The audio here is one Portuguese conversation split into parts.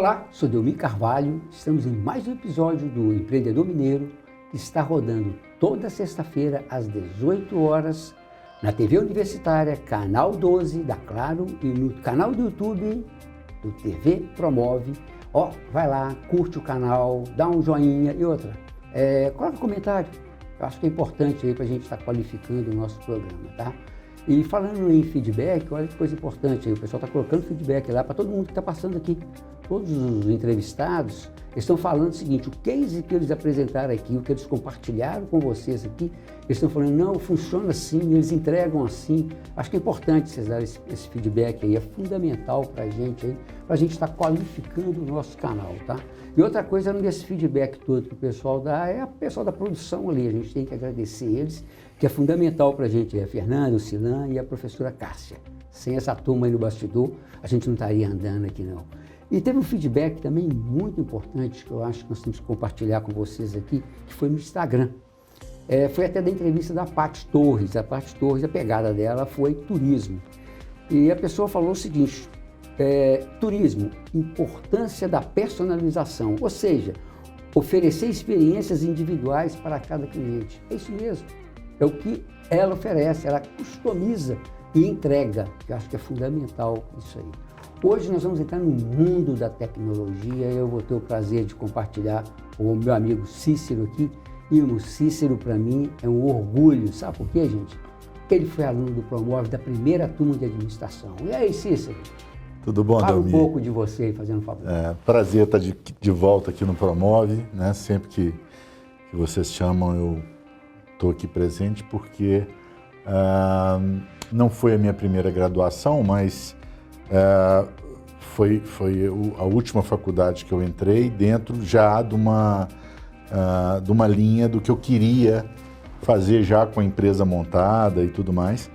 Olá, sou Delmir Carvalho, estamos em mais um episódio do Empreendedor Mineiro, que está rodando toda sexta-feira às 18 horas na TV Universitária, canal 12 da Claro e no canal do YouTube do TV Promove. Vai lá, curte o canal, dá um joinha e outra. Coloca um comentário, eu acho que é importante aí para a gente estar qualificando o nosso programa, tá? E falando em feedback, olha que coisa importante aí, o pessoal está colocando feedback lá para todo mundo que está passando aqui. Todos os entrevistados estão falando o seguinte, o case que eles apresentaram aqui, o que eles compartilharam com vocês aqui, eles estão falando, não, funciona assim, eles entregam assim. Acho que é importante vocês darem esse feedback aí, é fundamental para a gente estar qualificando o nosso canal, tá? E outra coisa, além desse feedback todo que o pessoal dá, é o pessoal da produção ali, a gente tem que agradecer eles, que é fundamental para a gente, é a Fernanda, o Silan e a professora Cássia. Sem essa turma aí no bastidor, a gente não estaria andando aqui não. E teve um feedback também muito importante, que eu acho que nós temos que compartilhar com vocês aqui, que foi no Instagram. Foi até da entrevista da Paty Torres. A Paty Torres, a pegada dela foi turismo. E a pessoa falou o seguinte, turismo, importância da personalização, ou seja, oferecer experiências individuais para cada cliente. É isso mesmo, é o que ela oferece, ela customiza e entrega, que eu acho que é fundamental isso aí. Hoje nós vamos entrar no mundo da tecnologia e eu vou ter o prazer de compartilhar com o meu amigo Cícero aqui. E o Cícero, para mim, é um orgulho. Sabe por quê, gente? Porque ele foi aluno do Promove da primeira turma de administração. E aí, Cícero? Tudo bom, Fala Delmir? um pouco de você aí, fazendo um favor. Prazer estar de volta aqui no Promove, né? Sempre que vocês chamam, eu estou aqui presente, porque não foi a minha primeira graduação, mas foi a última faculdade que eu entrei dentro já de uma linha do que eu queria fazer já com a empresa montada e tudo mais.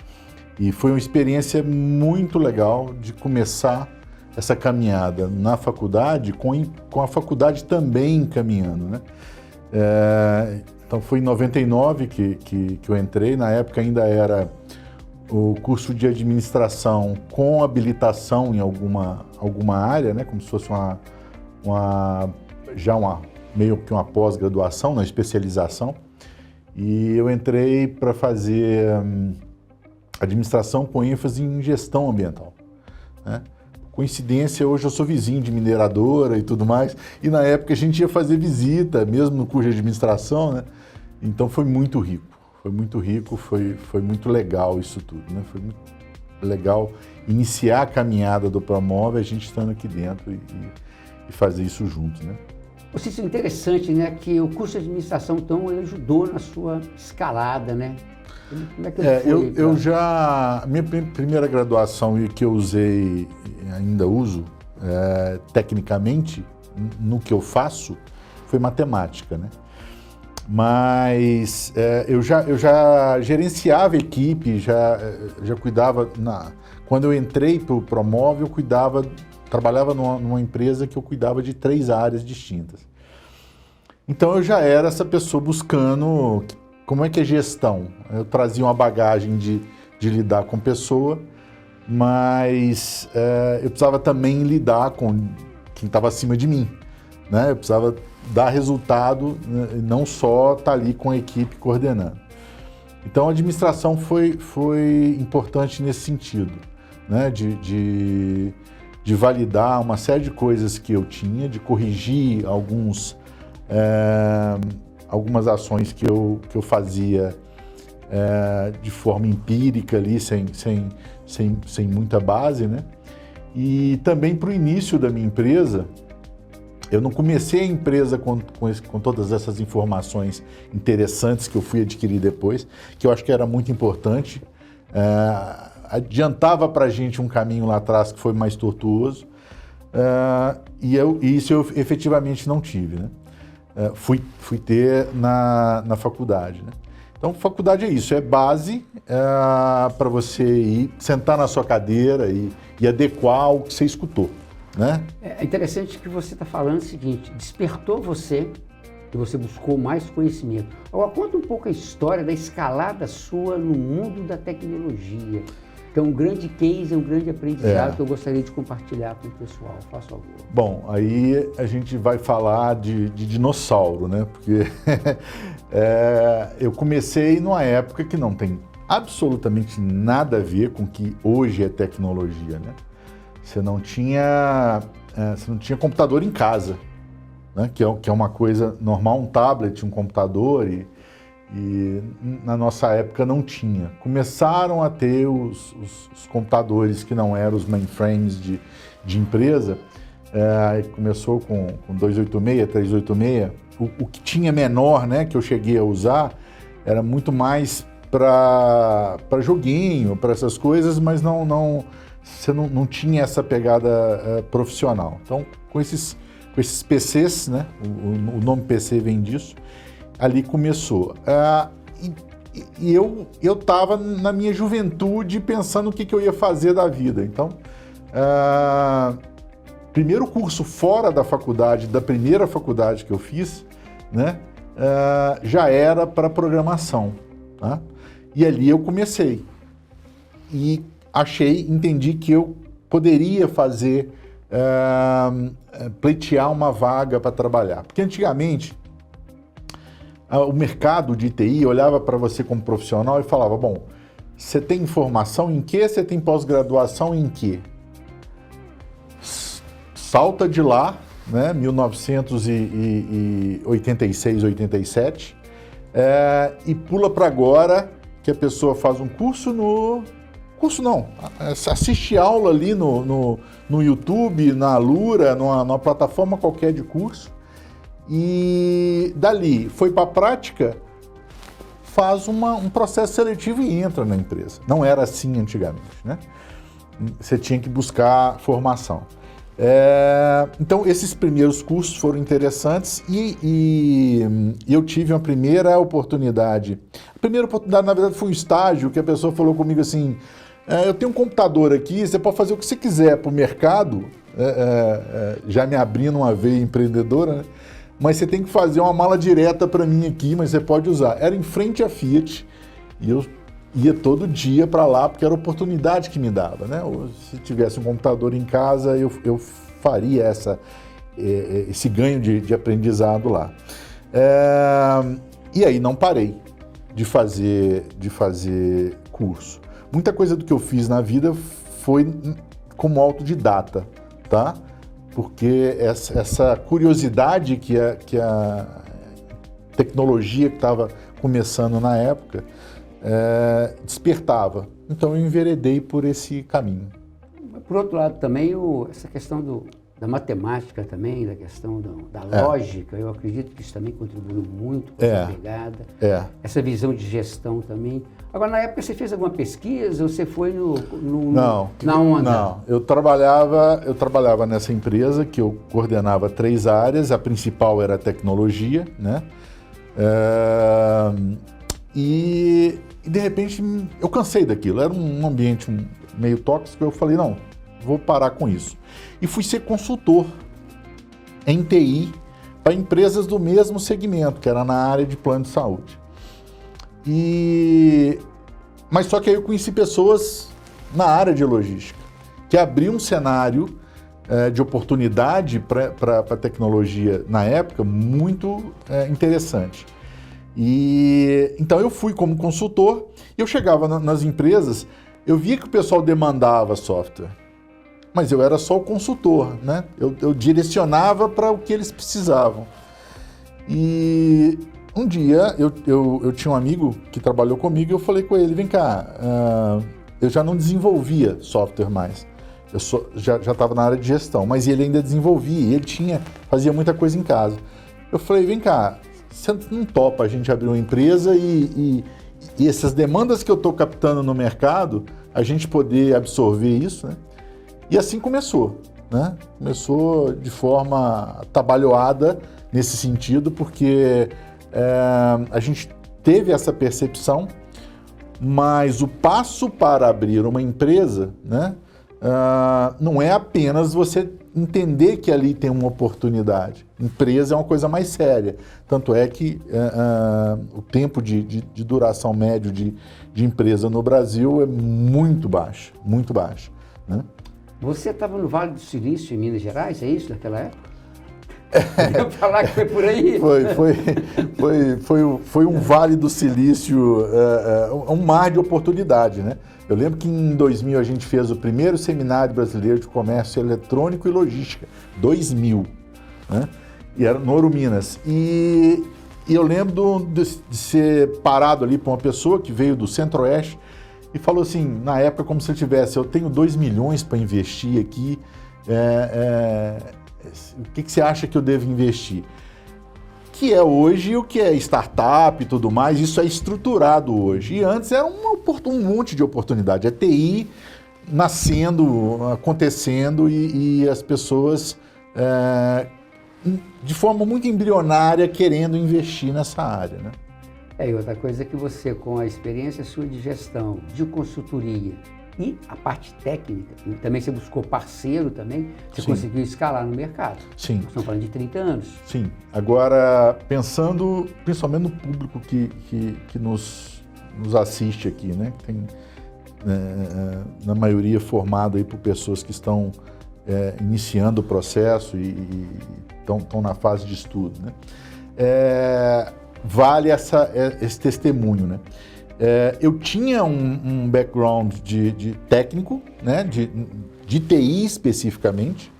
E foi uma experiência muito legal de começar essa caminhada na faculdade, com a faculdade também caminhando, né? Então foi em 99 que eu entrei, na época ainda era o curso de administração com habilitação em alguma área, né? Como se fosse meio que uma pós-graduação, uma especialização. E eu entrei para fazer administração com ênfase em gestão ambiental, né? Coincidência, hoje eu sou vizinho de mineradora e tudo mais, e na época a gente ia fazer visita, mesmo no curso de administração, né? Então foi muito rico, foi muito legal isso tudo, né? Foi muito legal iniciar a caminhada do Promove, a gente estando aqui dentro e fazer isso juntos, né? Isso é interessante, né? Que o curso de administração, então, ele ajudou na sua escalada, né? Como é que ele foi? Minha primeira graduação e que eu usei, ainda uso, tecnicamente, no que eu faço, foi matemática, né? Mas eu já gerenciava equipe, já cuidava, quando eu entrei para o Promove, trabalhava numa empresa que eu cuidava de 3 áreas distintas. Então eu já era essa pessoa buscando como é que é gestão. Eu trazia uma bagagem de lidar com pessoa, mas eu precisava também lidar com quem estava acima de mim, né? Eu precisava dar resultado, não só estar ali com a equipe coordenando. Então a administração foi importante nesse sentido, né? De validar uma série de coisas que eu tinha, de corrigir algumas ações que eu fazia de forma empírica ali, sem muita base, né? E também para o início da minha empresa, eu não comecei a empresa com todas essas informações interessantes que eu fui adquirir depois, que eu acho que era muito importante. Adiantava para a gente um caminho lá atrás que foi mais tortuoso, e isso eu efetivamente não tive, né? Fui ter na faculdade, né? Então, faculdade é isso, é base para você ir sentar na sua cadeira e adequar o que você escutou, né? É interessante que você está falando o seguinte, despertou você e você buscou mais conhecimento. Agora, conta um pouco a história da escalada sua no mundo da tecnologia. que é um grande case, um grande aprendizado que eu gostaria de compartilhar com o pessoal. Faça favor. Bom, aí a gente vai falar de dinossauro, né? Porque eu comecei numa época que não tem absolutamente nada a ver com o que hoje é tecnologia, né? Você não tinha computador em casa, né? Que é uma coisa normal, um tablet, um computador, e na nossa época não tinha. Começaram a ter os computadores que não eram os mainframes de empresa, começou com 286, 386, o que tinha menor, né, que eu cheguei a usar, era muito mais para joguinho, para essas coisas, mas você não tinha essa pegada profissional. Então, com esses PCs, né, o nome PC vem disso, ali começou. E eu estava na minha juventude pensando o que eu ia fazer da vida. Então, primeiro curso fora da faculdade, da primeira faculdade que eu fiz, né, já era para programação. Tá? E ali eu comecei. E entendi que eu poderia pleitear uma vaga para trabalhar. Porque antigamente, o mercado de TI olhava para você como profissional e falava, bom, você tem formação em quê? Você tem pós-graduação em quê? Salta de lá, né, 1986, 87, e pula para agora, que a pessoa faz um curso assiste aula ali no YouTube, na Alura, numa plataforma qualquer de curso, e dali foi para a prática, faz um processo seletivo e entra na empresa. Não era assim antigamente, né? Você tinha que buscar formação. Então, esses primeiros cursos foram interessantes e eu tive uma primeira oportunidade. A primeira oportunidade, na verdade, foi um estágio que a pessoa falou comigo assim, eu tenho um computador aqui, você pode fazer o que você quiser para o mercado, já me abrindo uma veia empreendedora, né? Mas você tem que fazer uma mala direta para mim aqui, mas você pode usar. Era em frente à Fiat e eu ia todo dia para lá porque era a oportunidade que me dava, né? Se tivesse um computador em casa, eu faria esse ganho de aprendizado lá. E aí não parei de fazer curso. Muita coisa do que eu fiz na vida foi como autodidata, tá? Porque essa curiosidade que a tecnologia que estava começando na época despertava. Então eu enveredei por esse caminho. Por outro lado também, essa questão da matemática também, da questão da lógica, eu acredito que isso também contribuiu muito com essa pegada, essa visão de gestão também. Agora, na época, você fez alguma pesquisa ou você foi na onda? Não, eu trabalhava nessa empresa que eu coordenava 3 áreas, a principal era a tecnologia, né? E de repente eu cansei daquilo, era um ambiente meio tóxico, eu falei, não, vou parar com isso. E fui ser consultor em TI para empresas do mesmo segmento, que era na área de plano de saúde. Mas só que aí eu conheci pessoas na área de logística, que abriu um cenário de oportunidade para a tecnologia na época muito interessante. Então eu fui como consultor, eu chegava nas empresas, eu via que o pessoal demandava software, mas eu era só o consultor, né? Eu direcionava para o que eles precisavam. E um dia eu tinha um amigo que trabalhou comigo e eu falei com ele, vem cá, eu já não desenvolvia software mais, eu já estava na área de gestão, mas ele ainda desenvolvia, ele fazia muita coisa em casa. Eu falei, vem cá, você não topa a gente abrir uma empresa e essas demandas que eu estou captando no mercado, a gente poder absorver isso, né? E assim começou, né? Começou de forma atabalhoada nesse sentido, porque a gente teve essa percepção, mas o passo para abrir uma empresa, né, não é apenas você entender que ali tem uma oportunidade. Empresa é uma coisa mais séria. Tanto é que o tempo de duração médio de empresa no Brasil é muito baixo, né? Você estava no Vale do Silício, em Minas Gerais, é isso, naquela época? Podemos falar que foi por aí? Foi um Vale do Silício, um mar de oportunidade, né? Eu lembro que em 2000 a gente fez o primeiro Seminário Brasileiro de Comércio Eletrônico e Logística, 2000, né? E era no Ouro Minas. E eu lembro de ser parado ali por uma pessoa que veio do Centro-Oeste e falou assim, na época como se eu tivesse, eu tenho 2 milhões para investir aqui, o que você acha que eu devo investir? Que é hoje o que é startup e tudo mais, isso é estruturado hoje. E antes era um monte de oportunidade. É TI nascendo, acontecendo e as pessoas, de forma muito embrionária, querendo investir nessa área, né? E outra coisa é que você, com a experiência sua de gestão, de consultoria e a parte técnica, e também você buscou parceiro também, você Sim. conseguiu escalar no mercado. Sim. Nós estamos falando de 30 anos. Sim. Agora, pensando principalmente no público que nos assiste aqui, né? Que tem, na maioria, formado aí por pessoas que estão iniciando o processo e estão na fase de estudo, né? Vale esse testemunho, né? Eu tinha um background de técnico, né? de TI especificamente.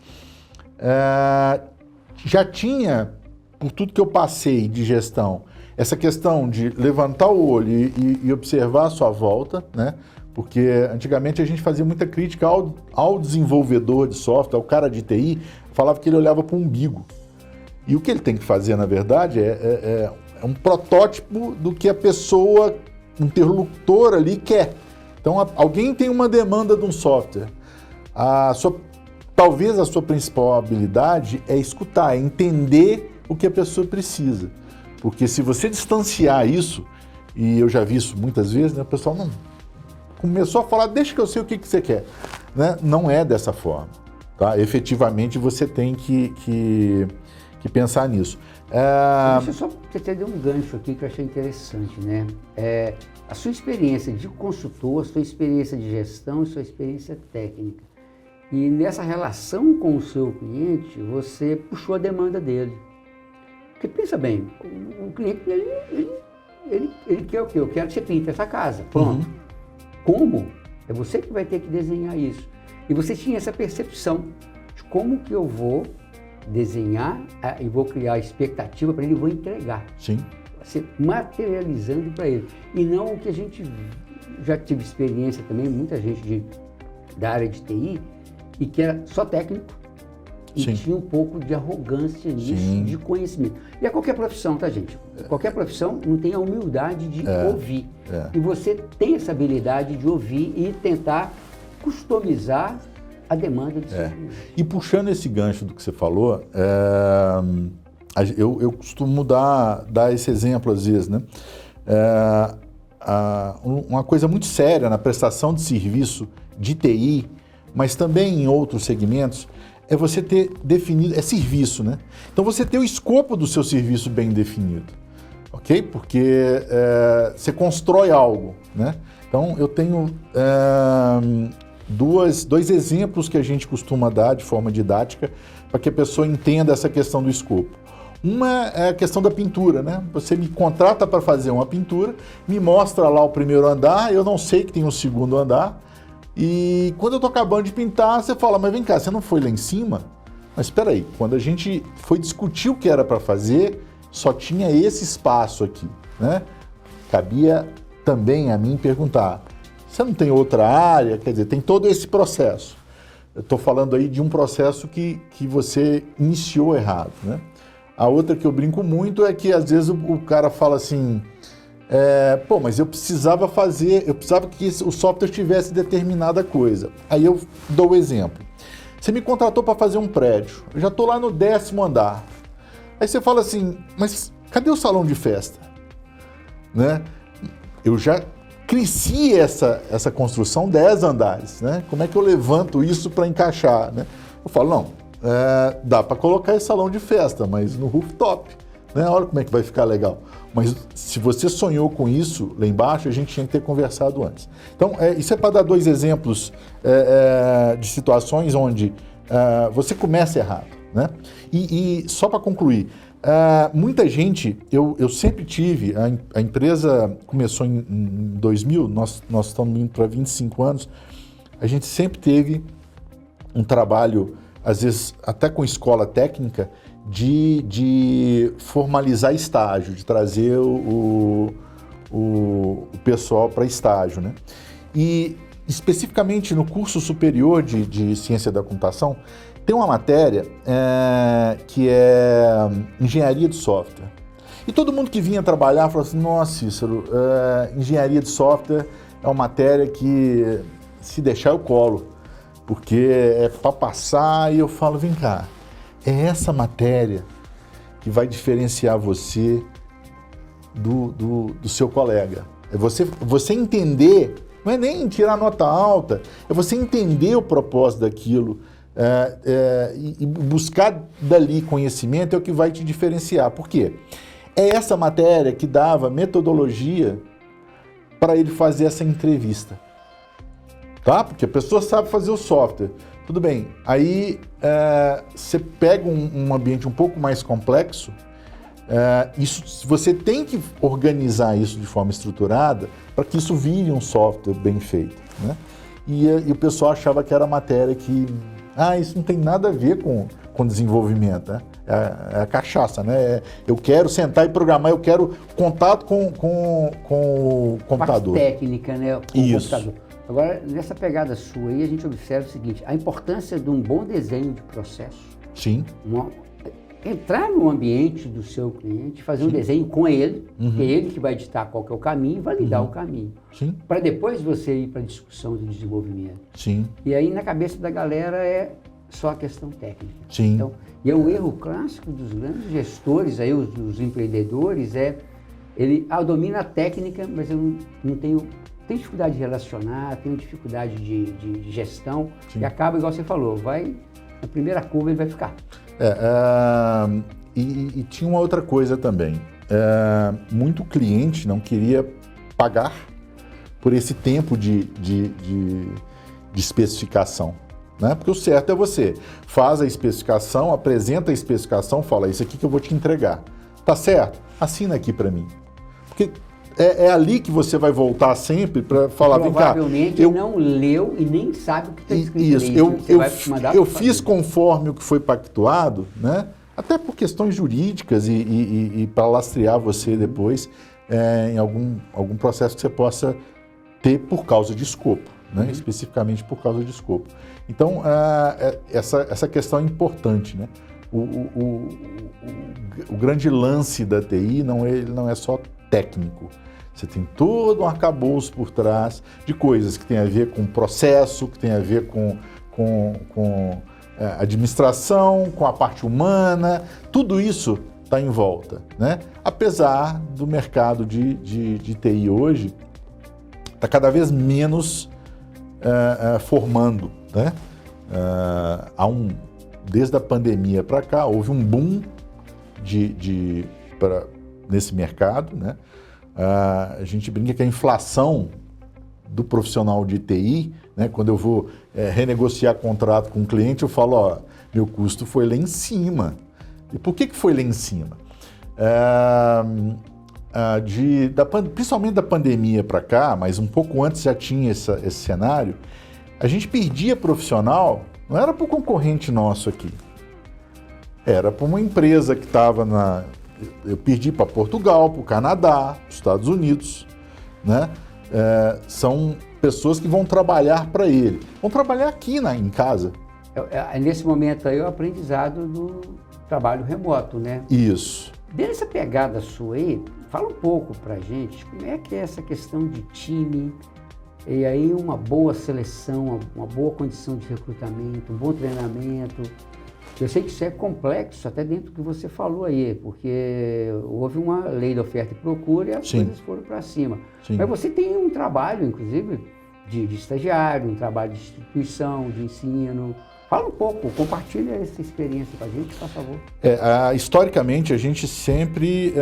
Já tinha, por tudo que eu passei de gestão, essa questão de levantar o olho e observar a sua volta, né? Porque antigamente a gente fazia muita crítica ao desenvolvedor de software, ao cara de TI, falava que ele olhava para o umbigo. E o que ele tem que fazer, na verdade, é um protótipo do que a pessoa, o interlocutor ali quer. Então, alguém tem uma demanda de um software. Talvez a sua principal habilidade é escutar, é entender o que a pessoa precisa. Porque se você distanciar isso, e eu já vi isso muitas vezes, né, o pessoal não começou a falar, deixa que eu sei o que você quer. Né? Não é dessa forma. Tá? Efetivamente, você tem que pensar nisso. Deixa eu só te dar um gancho aqui que eu achei interessante, né? A sua experiência de consultor, sua experiência de gestão e sua experiência técnica. E nessa relação com o seu cliente, você puxou a demanda dele. Porque pensa bem, o cliente, ele quer o quê? Eu quero que você pinte essa casa. Pronto. Uhum. Como? É você que vai ter que desenhar isso. E você tinha essa percepção de como que eu vou desenhar e vou criar a expectativa para ele e vou entregar. Sim. Você materializando para ele. E não o que a gente já tive experiência também, muita gente da área de TI, e que era só técnico e Sim. tinha um pouco de arrogância nisso, Sim. de conhecimento. E é qualquer profissão, tá, gente? Qualquer profissão não tem a humildade de ouvir. E você tem essa habilidade de ouvir e tentar customizar a demanda do seu cliente. E puxando esse gancho do que você falou, eu costumo dar esse exemplo às vezes, né? Uma coisa muito séria na prestação de serviço de TI, mas também em outros segmentos, é você ter definido, serviço, né? Então você ter o escopo do seu serviço bem definido, ok? Porque você constrói algo, né? Então eu tenho dois exemplos que a gente costuma dar de forma didática para que a pessoa entenda essa questão do escopo. Uma é a questão da pintura, né? Você me contrata para fazer uma pintura, me mostra lá o primeiro andar, eu não sei que tem um segundo andar, e quando eu estou acabando de pintar, você fala, mas vem cá, você não foi lá em cima? Mas espera aí, quando a gente foi discutir o que era para fazer, só tinha esse espaço aqui, né? Cabia também a mim perguntar, você não tem outra área? Quer dizer, tem todo esse processo. Eu estou falando aí de um processo que você iniciou errado, né? A outra que eu brinco muito é que às vezes o cara fala assim, mas eu precisava que o software tivesse determinada coisa. Aí eu dou o exemplo. Você me contratou para fazer um prédio, eu já estou lá no 10º andar. Aí você fala assim, mas cadê o salão de festa? Né? Eu já crescia essa construção 10 andares, né? Como é que eu levanto isso para encaixar, né? Eu falo, não, dá para colocar esse salão de festa, mas no rooftop, né? Olha como é que vai ficar legal. Mas se você sonhou com isso lá embaixo, a gente tinha que ter conversado antes. Então, isso é para dar 2 exemplos de situações onde você começa errado, né? E só para concluir, muita gente, eu sempre tive, a empresa começou em 2000, nós estamos indo para 25 anos, a gente sempre teve um trabalho, às vezes até com escola técnica, de formalizar estágio, de trazer o pessoal para estágio, né? E especificamente no curso superior de ciência da computação, tem uma matéria que é engenharia de software. E todo mundo que vinha trabalhar falou assim, nossa, Cícero, engenharia de software é uma matéria que se deixar eu colo, porque é para passar. E eu falo, vem cá, é essa matéria que vai diferenciar você do seu colega. É você entender, não é nem tirar nota alta, é você entender o propósito daquilo, e buscar dali conhecimento é o que vai te diferenciar. Por quê? É essa matéria que dava metodologia para ele fazer essa entrevista. Tá? Porque a pessoa sabe fazer o software. Tudo bem. Aí você pega um ambiente um pouco mais complexo, você tem que organizar isso de forma estruturada para que isso vire um software bem feito, né? E o pessoal achava que era matéria que isso não tem nada a ver com desenvolvimento, né? É a cachaça, né? Eu quero sentar e programar, eu quero contato com o computador. Parte técnica, né? Com isso. O computador. Agora, nessa pegada sua aí, a gente observa o seguinte, a importância de um bom desenho de processo. Sim. Entrar no ambiente do seu cliente, fazer um desenho com ele, que é ele que vai ditar qual que é o caminho e validar o caminho. Sim. Para depois você ir para a discussão de desenvolvimento. Sim. E aí na cabeça da galera é só a questão técnica. Sim. Então, e é o erro clássico dos grandes gestores, aí, os empreendedores, ele domina a técnica, mas eu não tenho dificuldade de relacionar, tenho dificuldade de gestão, Sim. e acaba, igual você falou, na primeira curva ele vai ficar. E tinha uma outra coisa também. Muito cliente não queria pagar por esse tempo de especificação, né? Porque o certo é você faz a especificação, apresenta a especificação, fala, isso aqui que eu vou te entregar. Tá certo? Assina aqui para mim. Porque é ali que você vai voltar sempre para falar, vem cá. Provavelmente ele não leu e nem sabe o que está escrito. Isso, eu fiz conforme o que foi pactuado, né? Até por questões jurídicas e para lastrear você depois em algum processo que você possa ter por causa de escopo, né? Especificamente por causa de escopo. Então, essa questão é importante, né? O grande lance da TI não é só técnico. Você tem todo um arcabouço por trás de coisas que tem a ver com processo, que tem a ver com administração, com a parte humana, tudo isso está em volta, né? Apesar do mercado de TI hoje está cada vez menos formando, né? Desde a pandemia para cá, houve um boom nesse mercado, né? A gente brinca que a inflação do profissional de TI, né? Quando eu vou renegociar contrato com um cliente, eu falo, meu custo foi lá em cima. E por que foi lá em cima? Principalmente da pandemia para cá, mas um pouco antes já tinha esse cenário, a gente perdia profissional, não era para o concorrente nosso aqui, era para uma empresa que estava eu perdi para Portugal, para o Canadá, para os Estados Unidos, né? São pessoas que vão trabalhar para ele, vão trabalhar aqui em casa. Nesse momento aí é o aprendizado do trabalho remoto, né? Isso. Dessa pegada sua aí, fala um pouco para a gente como é que é essa questão de time, e aí uma boa seleção, uma boa condição de recrutamento, um bom treinamento. Eu sei que isso é complexo, até dentro do que você falou aí, porque houve uma lei de oferta e procura e as coisas foram para cima. Sim. Mas você tem um trabalho, inclusive, de estagiário, um trabalho de instituição, de ensino. Fala um pouco, compartilha essa experiência com a gente, por favor. Historicamente, a gente sempre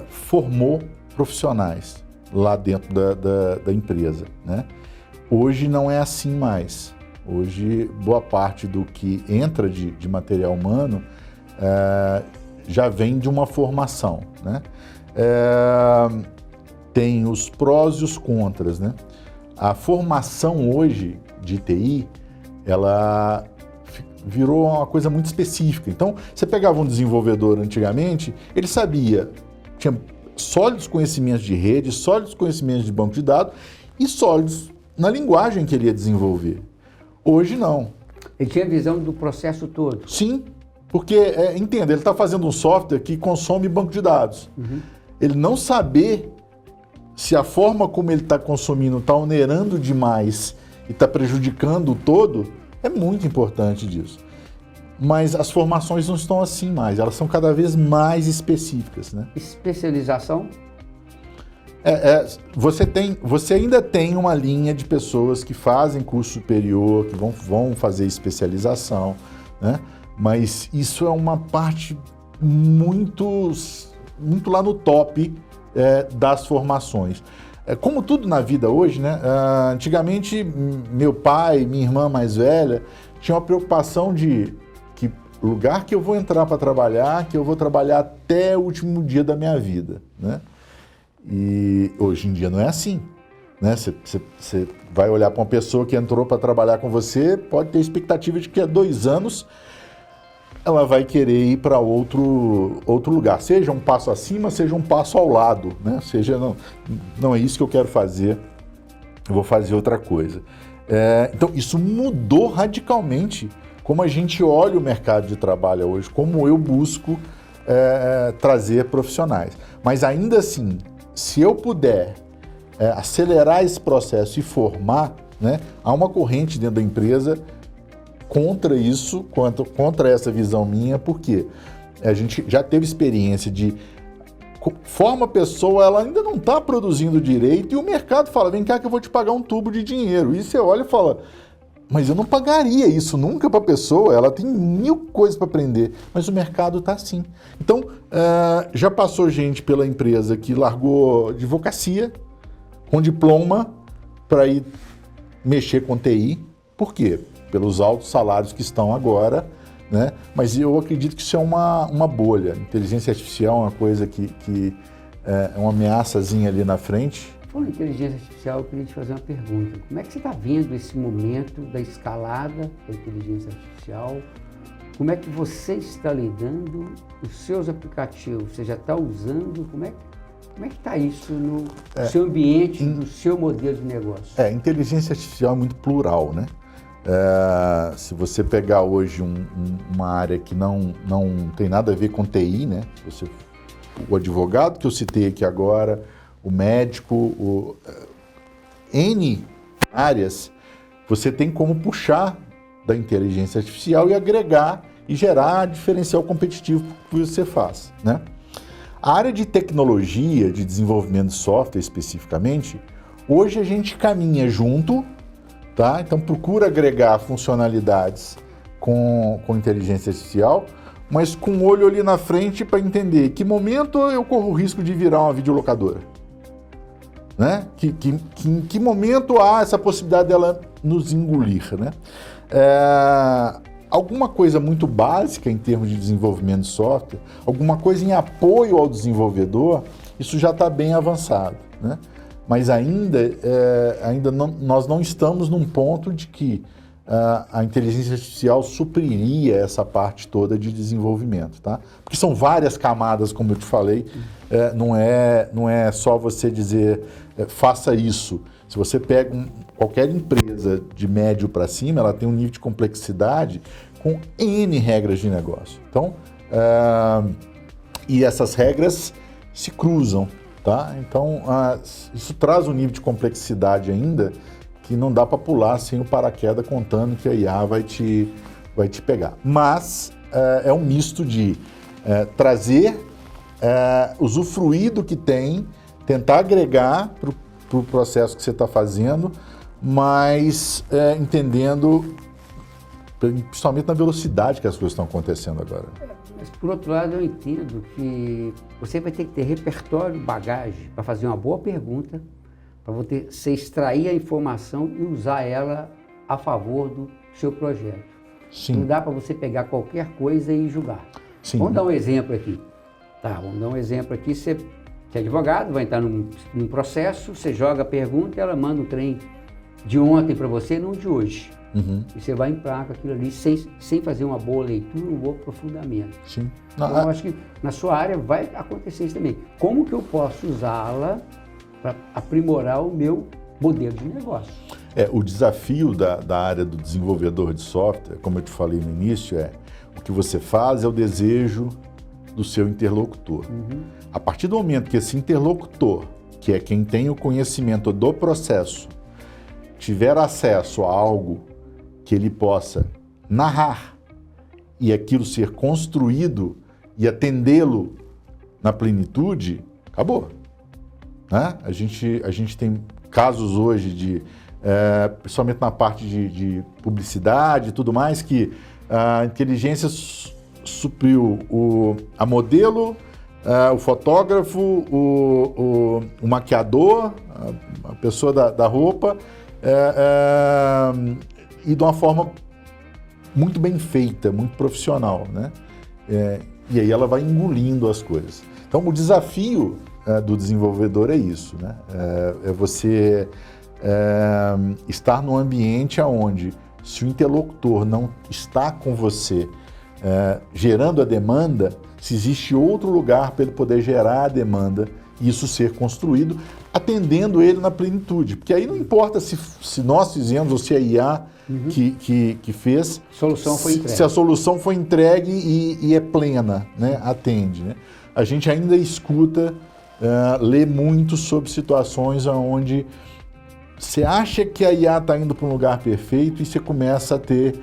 formou profissionais lá dentro da empresa, né? Hoje não é assim mais. Hoje, boa parte do que entra de material humano já vem de uma formação, né? Tem os prós e os contras, né? A formação hoje de TI, ela virou uma coisa muito específica. Então, você pegava um desenvolvedor antigamente, ele sabia, tinha sólidos conhecimentos de rede, sólidos conhecimentos de banco de dados e sólidos na linguagem que ele ia desenvolver. Hoje não. Ele tinha visão do processo todo. Sim, porque, entenda, ele está fazendo um software que consome banco de dados. Uhum. Ele não saber se a forma como ele está consumindo está onerando demais e está prejudicando o todo, é muito importante disso. Mas as formações não estão assim mais, elas são cada vez mais específicas, né? Especialização? Você ainda tem uma linha de pessoas que fazem curso superior, que vão fazer especialização, né? Mas isso é uma parte muito lá no top das formações. Como tudo na vida hoje, né? Antigamente, meu pai, minha irmã mais velha, tinha uma preocupação de que lugar que eu vou entrar para trabalhar, que eu vou trabalhar até o último dia da minha vida, né? E hoje em dia não é assim, né? Você vai olhar para uma pessoa que entrou para trabalhar com você, pode ter expectativa de que há 2 anos ela vai querer ir para outro lugar, seja um passo acima, seja um passo ao lado, né? Seja, não é isso que eu quero fazer, eu vou fazer outra coisa. Então, isso mudou radicalmente como a gente olha o mercado de trabalho hoje, como eu busco trazer profissionais. Mas ainda assim, se eu puder acelerar esse processo e formar, né, há uma corrente dentro da empresa contra isso, contra essa visão minha, porque a gente já teve experiência de forma a pessoa, ela ainda não está produzindo direito e o mercado fala, vem cá que eu vou te pagar um tubo de dinheiro. E você olha e fala, mas eu não pagaria isso nunca para a pessoa, ela tem 1000 coisas para aprender, mas o mercado está assim. Então, já passou gente pela empresa que largou advocacia com diploma para ir mexer com TI. Por quê? Pelos altos salários que estão agora, né? Mas eu acredito que isso é uma bolha. Inteligência artificial é uma coisa que é uma ameaçazinha ali na frente. Falando em inteligência artificial, eu queria te fazer uma pergunta. Como é que você está vendo esse momento da escalada da inteligência artificial? Como é que você está lidando os seus aplicativos? Você já está usando? Como é que está isso no seu ambiente, no seu modelo de negócio? Inteligência artificial é muito plural, né? Se você pegar hoje uma área que não tem nada a ver com TI, né? O advogado que eu citei aqui agora, o médico, N áreas, você tem como puxar da inteligência artificial e agregar e gerar diferencial competitivo que você faz, né? A área de tecnologia, de desenvolvimento de software especificamente, hoje a gente caminha junto, tá? Então procura agregar funcionalidades com inteligência artificial, mas com o olho ali na frente para entender que momento eu corro o risco de virar uma videolocadora, né? Em que momento há essa possibilidade dela nos engolir, né? Alguma coisa muito básica em termos de desenvolvimento de software, alguma coisa em apoio ao desenvolvedor, isso já está bem avançado, né? Mas nós não estamos num ponto de que a inteligência artificial supriria essa parte toda de desenvolvimento, tá? Porque são várias camadas, como eu te falei, não é só você dizer faça isso. Se você pega qualquer empresa de médio para cima, ela tem um nível de complexidade com N regras de negócio. Então, e essas regras se cruzam, tá? Então, isso traz um nível de complexidade ainda que não dá para pular sem o paraquedas contando que a IA vai te pegar. Mas é um misto de trazer, usufruir do que tem, tentar agregar para o processo que você está fazendo, mas entendendo, principalmente na velocidade que as coisas estão acontecendo agora. Mas, por outro lado, eu entendo que você vai ter que ter repertório, bagagem, para fazer uma boa pergunta, para você extrair a informação e usar ela a favor do seu projeto. Sim. Não dá para você pegar qualquer coisa e julgar. Sim. Vamos dar um exemplo aqui. Vamos dar um exemplo aqui. Você é advogado, vai entrar num processo, você joga a pergunta e ela manda um trem de ontem para você, não de hoje. Uhum. E você vai emplacar aquilo ali sem fazer uma boa leitura, um bom aprofundamento. Sim. Então, eu acho que na sua área vai acontecer isso também. Como que eu posso usá-la para aprimorar o meu modelo de negócio? O desafio da área do desenvolvedor de software, como eu te falei no início, o que você faz é o desejo do seu interlocutor. Uhum. A partir do momento que esse interlocutor, que é quem tem o conhecimento do processo, tiver acesso a algo que ele possa narrar e aquilo ser construído e atendê-lo na plenitude, acabou. Né? A gente tem casos hoje de, principalmente na parte de publicidade e tudo mais, que a inteligência supriu a modelo, o fotógrafo, o maquiador, a pessoa da roupa, e de uma forma muito bem feita, muito profissional, né? E aí ela vai engolindo as coisas. Então, o desafio do desenvolvedor é isso, né? É você estar num ambiente onde, se o interlocutor não está com você gerando a demanda, se existe outro lugar para ele poder gerar a demanda e isso ser construído, atendendo ele na plenitude. Porque aí não importa se nós fizemos ou se a IA que fez, Solução foi entregue. Se a solução foi entregue e é plena, né? Atende. Né? A gente ainda escuta, lê muito sobre situações onde você acha que a IA está indo para um lugar perfeito e você começa a ter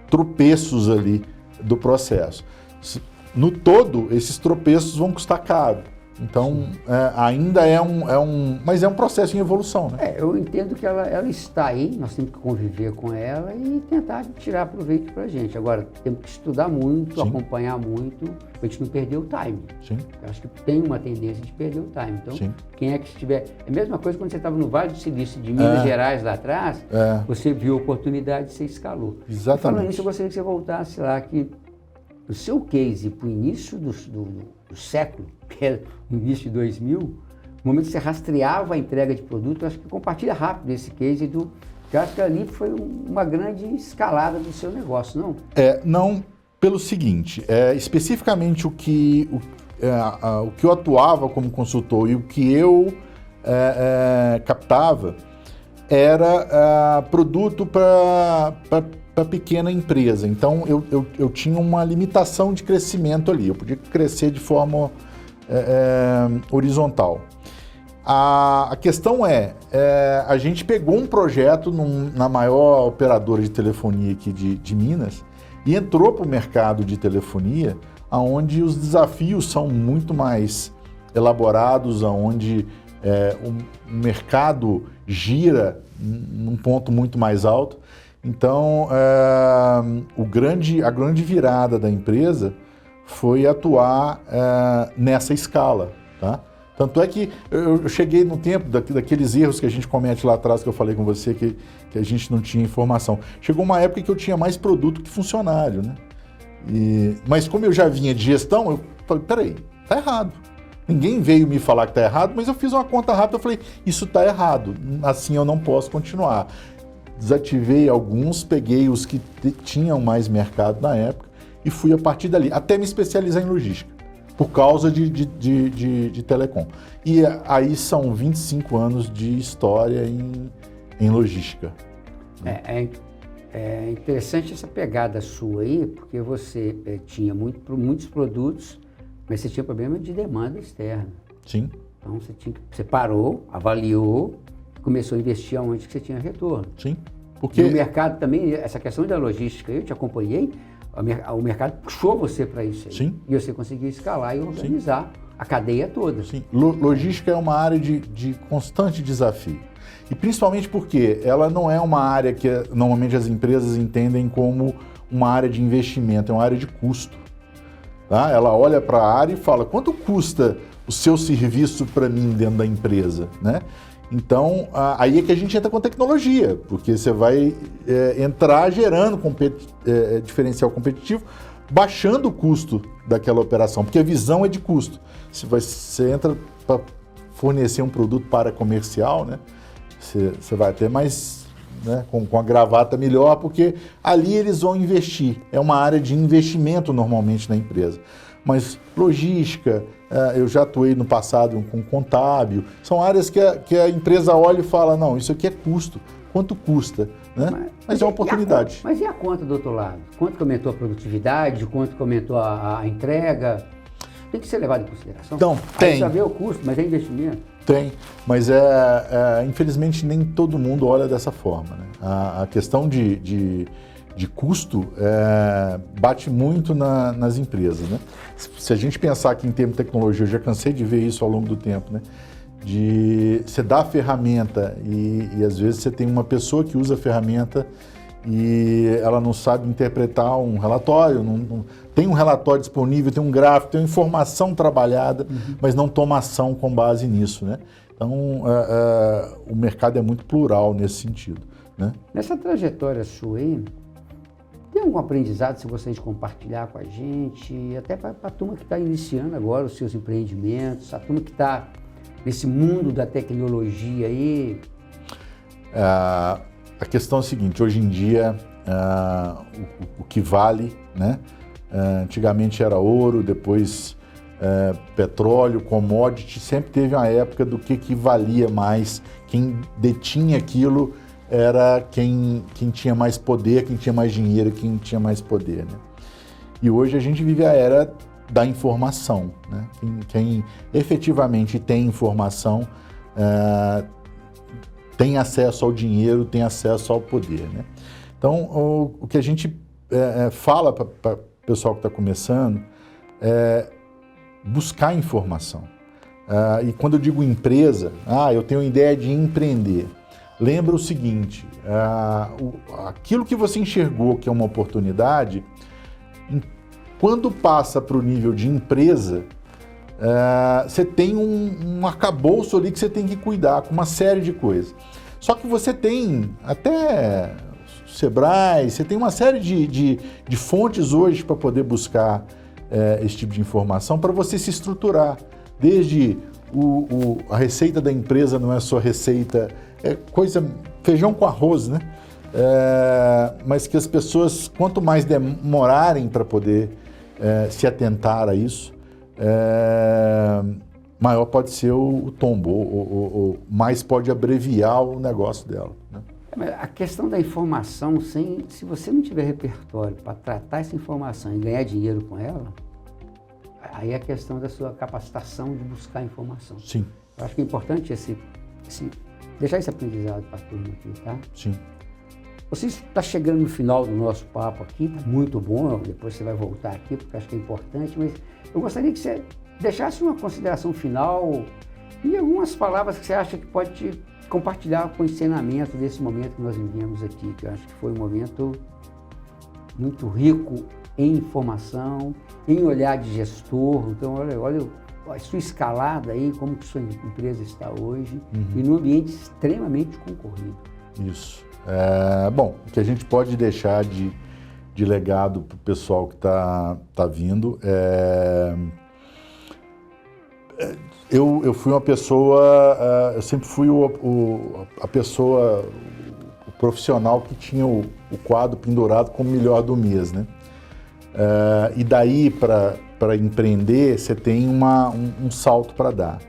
tropeços ali do processo. No todo, esses tropeços vão custar caro. Então, ainda mas é um processo em evolução, né? Eu entendo que ela está aí, nós temos que conviver com ela e tentar tirar proveito para a gente. Agora, temos que estudar muito, Sim. acompanhar muito, para a gente não perder o time. Sim. Eu acho que tem uma tendência de perder o time. Então, Sim. quem é que estiver... É a mesma coisa quando você estava no Vale do Silício de Minas Gerais, lá atrás, você viu a oportunidade e você escalou. Exatamente. E falando isso, eu gostaria que você voltasse lá, que o seu case para o início do século, que era o início de 2000, no momento que você rastreava a entrega de produto, eu acho que compartilha rápido esse case que eu acho que ali foi uma grande escalada do seu negócio, não? Não, pelo seguinte, especificamente o que eu atuava como consultor e o que eu captava era produto para pequena empresa. Então, eu tinha uma limitação de crescimento ali. Eu podia crescer de forma horizontal. A questão a gente pegou um projeto na maior operadora de telefonia aqui de Minas e entrou para o mercado de telefonia, onde os desafios são muito mais elaborados, onde o mercado gira num ponto muito mais alto. Então, a grande virada da empresa foi atuar nessa escala, tá? Tanto é que eu cheguei no tempo daqueles erros que a gente comete lá atrás, que eu falei com você, que a gente não tinha informação. Chegou uma época que eu tinha mais produto que funcionário, né? Mas como eu já vinha de gestão, eu falei, peraí, tá errado. Ninguém veio me falar que tá errado, mas eu fiz uma conta rápida, eu falei, isso tá errado, assim eu não posso continuar. Desativei alguns, peguei os que tinham mais mercado na época e fui a partir dali, até me especializar em logística, por causa de telecom. E aí são 25 anos de história em logística. É interessante essa pegada sua aí, porque você tinha muitos produtos, mas você tinha problema de demanda externa. Sim. Então você parou, avaliou, começou a investir onde que você tinha retorno. Sim. Porque E o mercado também, essa questão da logística, eu te acompanhei, O mercado puxou você para isso aí. Sim. E você conseguiu escalar e organizar a cadeia toda. Sim. Logística é uma área de constante desafio. E principalmente porque ela não é uma área que normalmente as empresas entendem como uma área de investimento, é uma área de custo. Tá? Ela olha para a área e fala, quanto custa o seu serviço para mim dentro da empresa? Né? Então, aí é que a gente entra com tecnologia, porque você vai entrar gerando diferencial competitivo, baixando o custo daquela operação, porque a visão é de custo. Se você entra para fornecer um produto para comercial, né, você vai ter mais, né, com a gravata melhor, porque ali eles vão investir. É uma área de investimento normalmente na empresa. Mas logística, eu já atuei no passado com contábil, são áreas que a empresa olha e fala, não, isso aqui é custo. Quanto custa? Né? Mas é uma oportunidade. Mas e a conta do outro lado? Quanto que aumentou a produtividade? Quanto que aumentou a entrega? Tem que ser levado em consideração? Então, tem. Aí saber o custo, mas é investimento. Tem, mas infelizmente nem todo mundo olha dessa forma. Né? A questão de custo bate muito nas empresas. Né? Se a gente pensar aqui em termos de tecnologia, eu já cansei de ver isso ao longo do tempo, né? De você dar a ferramenta e às vezes você tem uma pessoa que usa a ferramenta e ela não sabe interpretar um relatório, não tem um relatório disponível, tem um gráfico, tem uma informação trabalhada, mas não toma ação com base nisso, né? Então, o mercado é muito plural nesse sentido, né? Nessa trajetória sua aí, tem algum aprendizado que você gostaria de compartilhar com a gente, até para a turma que está iniciando agora os seus empreendimentos, a turma que está nesse mundo da tecnologia aí? A questão é a seguinte, hoje em dia, o que vale, né? Antigamente era ouro, depois petróleo, commodity, sempre teve uma época do que valia mais, quem detinha aquilo era quem tinha mais poder, quem tinha mais dinheiro, quem tinha mais poder, né? E hoje a gente vive a era da informação, né? Quem efetivamente tem informação tem acesso ao dinheiro, tem acesso ao poder, né? Então, o que a gente fala para o pessoal que está começando é buscar informação. E quando eu digo empresa, eu tenho ideia de empreender. Lembra o seguinte, aquilo que você enxergou que é uma oportunidade, quando passa para o nível de empresa, você tem um arcabouço ali que você tem que cuidar com uma série de coisas. Só que você tem até Sebrae, você tem uma série de fontes hoje para poder buscar esse tipo de informação para você se estruturar. Desde a receita da empresa não é só receita, é coisa, feijão com arroz, né? Mas que as pessoas, quanto mais demorarem para poder se atentar a isso, maior pode ser o tombo, ou mais pode abreviar o negócio dela, né? A questão da informação, se você não tiver repertório para tratar essa informação e ganhar dinheiro com ela, aí é a questão da sua capacitação de buscar informação. Sim. Eu acho que é importante deixar esse aprendizado para a turma aqui, tá? Sim. Você está chegando no final do nosso papo aqui, tá muito bom, depois você vai voltar aqui, porque acho que é importante, mas eu gostaria que você deixasse uma consideração final e algumas palavras que você acha que pode te compartilhar com o ensinamento desse momento que nós vivemos aqui, que eu acho que foi um momento muito rico em informação, em olhar de gestor. Então, olha a sua escalada aí, como que sua empresa está hoje, e num ambiente extremamente concorrido. Isso. Bom, o que a gente pode deixar de legado para o pessoal que está vindo eu fui uma pessoa, eu sempre fui a pessoa, o profissional que tinha o quadro pendurado como melhor do mês, né? E daí para empreender, você tem um salto para dar.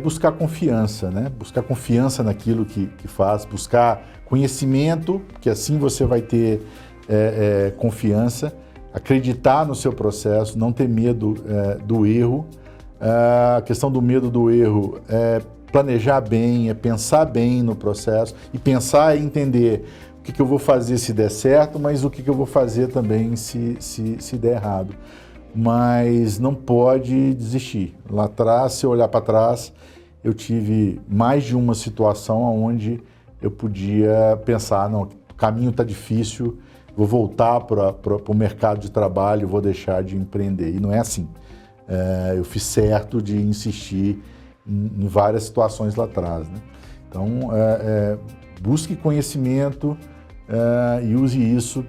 Buscar confiança, né? Buscar confiança naquilo que faz, buscar conhecimento, que assim você vai ter confiança, acreditar no seu processo, não ter medo do erro. A questão do medo do erro é planejar bem, é pensar bem no processo e pensar e entender o que eu vou fazer se der certo, mas o que eu vou fazer também se der errado. Mas não pode desistir. Lá atrás, se eu olhar para trás, eu tive mais de uma situação onde eu podia pensar, não, o caminho está difícil, vou voltar para o mercado de trabalho, vou deixar de empreender. E não é assim. Eu fiz certo de insistir em várias situações lá atrás, né? Então, busque conhecimento e use isso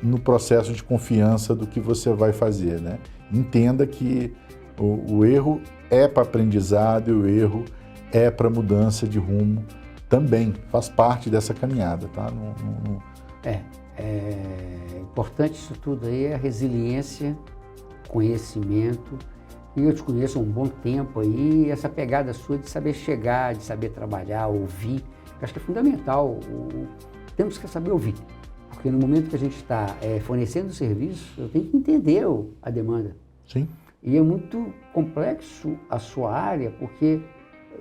no processo de confiança do que você vai fazer, né? Entenda que o erro é para aprendizado e o erro é para mudança de rumo também, faz parte dessa caminhada, tá? Importante isso tudo aí é a resiliência, conhecimento, e eu te conheço há um bom tempo aí, essa pegada sua de saber chegar, de saber trabalhar, ouvir, eu acho que é fundamental, temos que saber ouvir, porque no momento que a gente está fornecendo serviço, eu tenho que entender a demanda. Sim. E é muito complexo a sua área, porque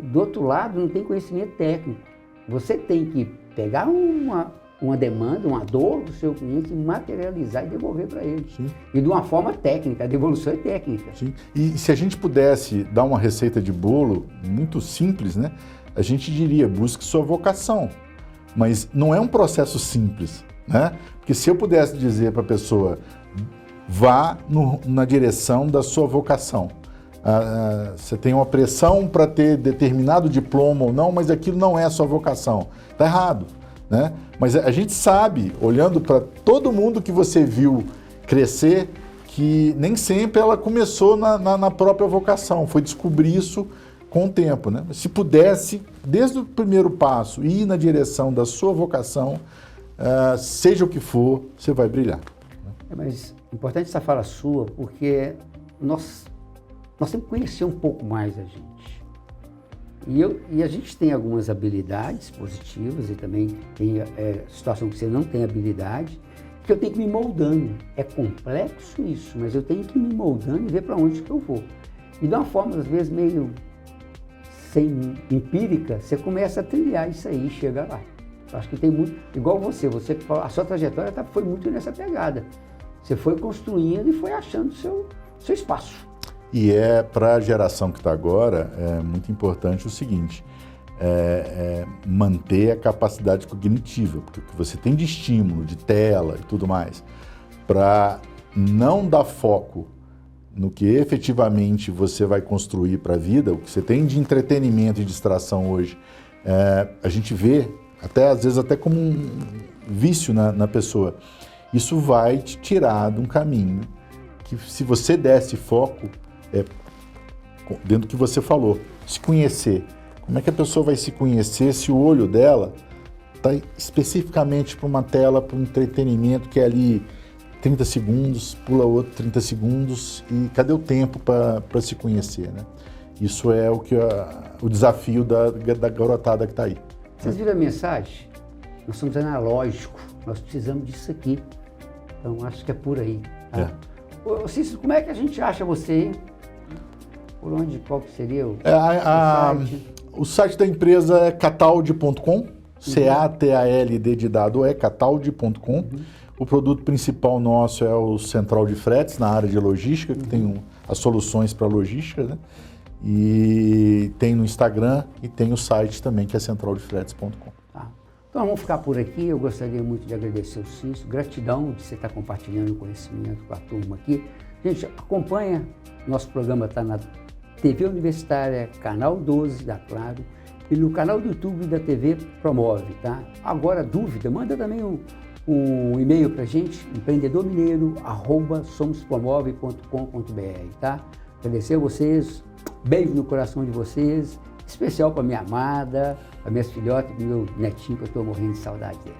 do outro lado não tem conhecimento técnico. Você tem que pegar uma demanda, uma dor do seu cliente, materializar e devolver para ele. Sim. E de uma forma técnica, a devolução é técnica. Sim. E se a gente pudesse dar uma receita de bolo muito simples, né? A gente diria, busque sua vocação. Mas não é um processo simples, né? Porque se eu pudesse dizer para a pessoa, vá na direção da sua vocação. Você tem uma pressão para ter determinado diploma ou não, mas aquilo não é a sua vocação. Está errado, né? Mas a gente sabe, olhando para todo mundo que você viu crescer, que nem sempre ela começou na própria vocação, foi descobrir isso com o tempo, né? Se pudesse, desde o primeiro passo, ir na direção da sua vocação, seja o que for, você vai brilhar. Mas é importante essa fala sua, porque nós temos que conhecer um pouco mais a gente. E a gente tem algumas habilidades positivas e também tem situação que você não tem habilidade, que eu tenho que me moldando. É complexo isso, mas eu tenho que me moldando e ver para onde que eu vou. E de uma forma, às vezes, meio sem empírica, você começa a trilhar isso aí e chega lá. Eu acho que tem muito, igual você a sua trajetória foi muito nessa pegada. Você foi construindo e foi achando o seu espaço. E para a geração que está agora, é muito importante o seguinte, manter a capacidade cognitiva, porque o que você tem de estímulo, de tela e tudo mais, para não dar foco no que efetivamente você vai construir para a vida, o que você tem de entretenimento e distração hoje, a gente vê, às vezes até como um vício na pessoa. Isso vai te tirar de um caminho que, se você desse foco, dentro do que você falou, se conhecer. Como é que a pessoa vai se conhecer se o olho dela está especificamente para uma tela, para um entretenimento que é ali 30 segundos, pula outro 30 segundos e cadê o tempo para se conhecer, né? Isso é o desafio da garotada que está aí. Vocês viram a mensagem? Nós somos analógicos, nós precisamos disso aqui. Então, acho que é por aí. Tá? Ô, Cícero, como é que a gente acha você? Por onde, qual que seria o site? O site da empresa é cataldi.com, C-A-T-A-L-D de dado cataldi.com. O produto principal nosso é o Central de Fretes, na área de logística, que tem as soluções para logística, né? E tem no Instagram e tem o site também, que é centraldefretes.com. Tá. Então vamos ficar por aqui. Eu gostaria muito de agradecer o Cícero, gratidão de você estar compartilhando o conhecimento com a turma aqui. Gente, acompanha, nosso programa está na TV Universitária, Canal 12 da Claro, e no canal do YouTube da TV Promove, tá? Agora, dúvida, manda também um e-mail para a gente, empreendedormineiro@somospromove.com.br, tá? Agradecer a vocês, beijo no coração de vocês, especial para minha amada, para minhas filhotes e meu netinho, que eu estou morrendo de saudade dele.